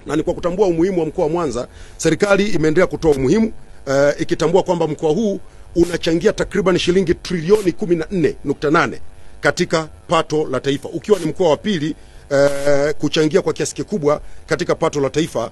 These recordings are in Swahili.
Na ni kwa kutambua umuhimu wa mkoa wa Mwanza, serikali imeendelea kutoa umuhimu ikitambua kwamba mkoa huu unachangia takriban shilingi trilioni 14.8 katika pato la taifa, ukiwa ni mkoa wa pili kuchangia kwa kiasi kikubwa katika pato la taifa,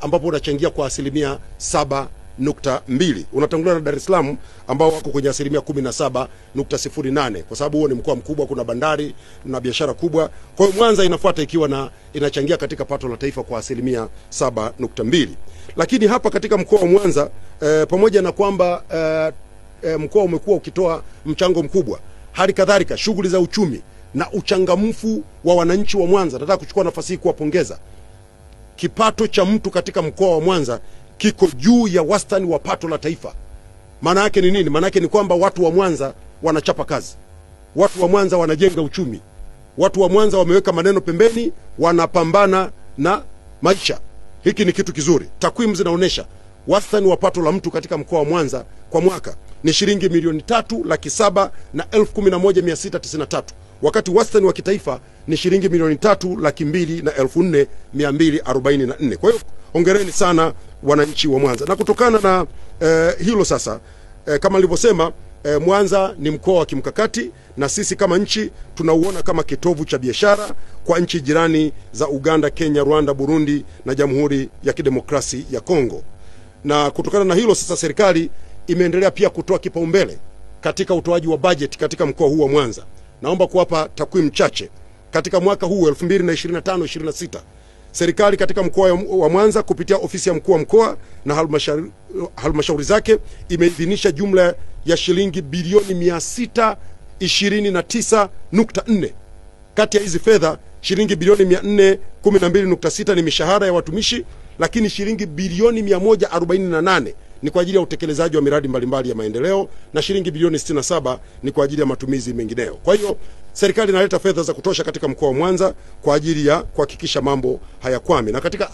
ambapo unachangia kwa 7.2. Unatangulia na Dar es Salaam ambao wako kwenye 17.08, kwa sababu huo ni mkoa mkubwa, kuna bandari na biashara kubwa. Kwa hiyo Mwanza inafuata ikiwa inachangia katika pato la taifa kwa 7.2. Lakini hapa katika mkoa wa Mwanza pamoja na kwamba mkoa umekuwa ukitoa mchango mkubwa, hali kadhalika shughuli za uchumi na uchangamfu wa wananchi wa Mwanza, nataka kuchukua nafasi hii kuwapongeza. Kipato cha mtu katika mkoa wa Mwanza kiko juu ya wastani wa pato la taifa. Maana yake ni nini? Maana yake ni kwamba watu wa Mwanza wanachapa kazi, watu wa Mwanza wanajenga uchumi, watu wa Mwanza wameweka maneno pembeni, wanapambana na maisha. Hiki ni kitu kizuri. Takwimu zinaonyesha wastani wa pato la mtu katika mkoa wa Mwanza kwa mwaka ni shilingi milioni 3,07,11,693, wakati wastani wa kitaifa ni shilingi milioni 3,02,04,244. Kwa hiyo hongereni sana wananchi wa Mwanza. Na kutokana na hilo sasa, kama nilivyosema, Mwanza ni mkoa wa kimkakati, na sisi kama nchi tunauona kama kitovu cha biashara kwa nchi jirani za Uganda, Kenya, Rwanda, Burundi na Jamhuri ya Kidemokrasi ya Kongo. Na kutokana na hilo sasa, serikali imeendelea pia kutoa kipaumbele katika utoaji wa bajeti katika mkoa huu wa Mwanza. Naomba kuwapa takwimu chache. Katika mwaka huu 2025-26, serikali katika mkoa wa Mwanza kupitia ofisi ya mkuu wa mkoa na halmashauri zake imeidhinisha jumla ya shilingi bilioni 629.4. Kati ya hizi fedha, shilingi bilioni 412.6 ni mishahara ya watumishi, lakini shilingi bilioni 148 ni kwa ajili ya utekelezaji wa miradi mbalimbali ya maendeleo, na shilingi bilioni 67 ni kwa ajili ya matumizi mengineyo. Kwa hiyo serikali inaleta fedha za kutosha katika mkoa wa Mwanza kwa ajili ya kuhakikisha mambo hayakwami. Na katika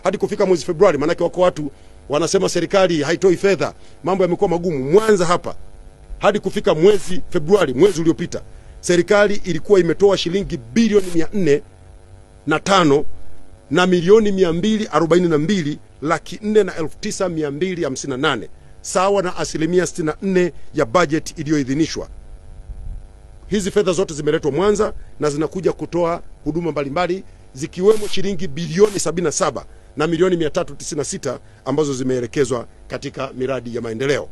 hadi kufika mwezi Februari, manake wako watu wanasema serikali haitoi fedha, mambo yamekuwa magumu. Mwanza hapa hadi kufika mwezi Februari, mwezi uliopita, serikali ilikuwa imetoa shilingi bilioni 405 na milioni 242,409,258, sawa na 64% ya budget iliyoidhinishwa. Hizi fedha zote zimeletwa Mwanza na zinakuja kutoa huduma mbalimbali, zikiwemo shilingi bilioni 77 na milioni 396 ambazo zimeelekezwa katika miradi ya maendeleo.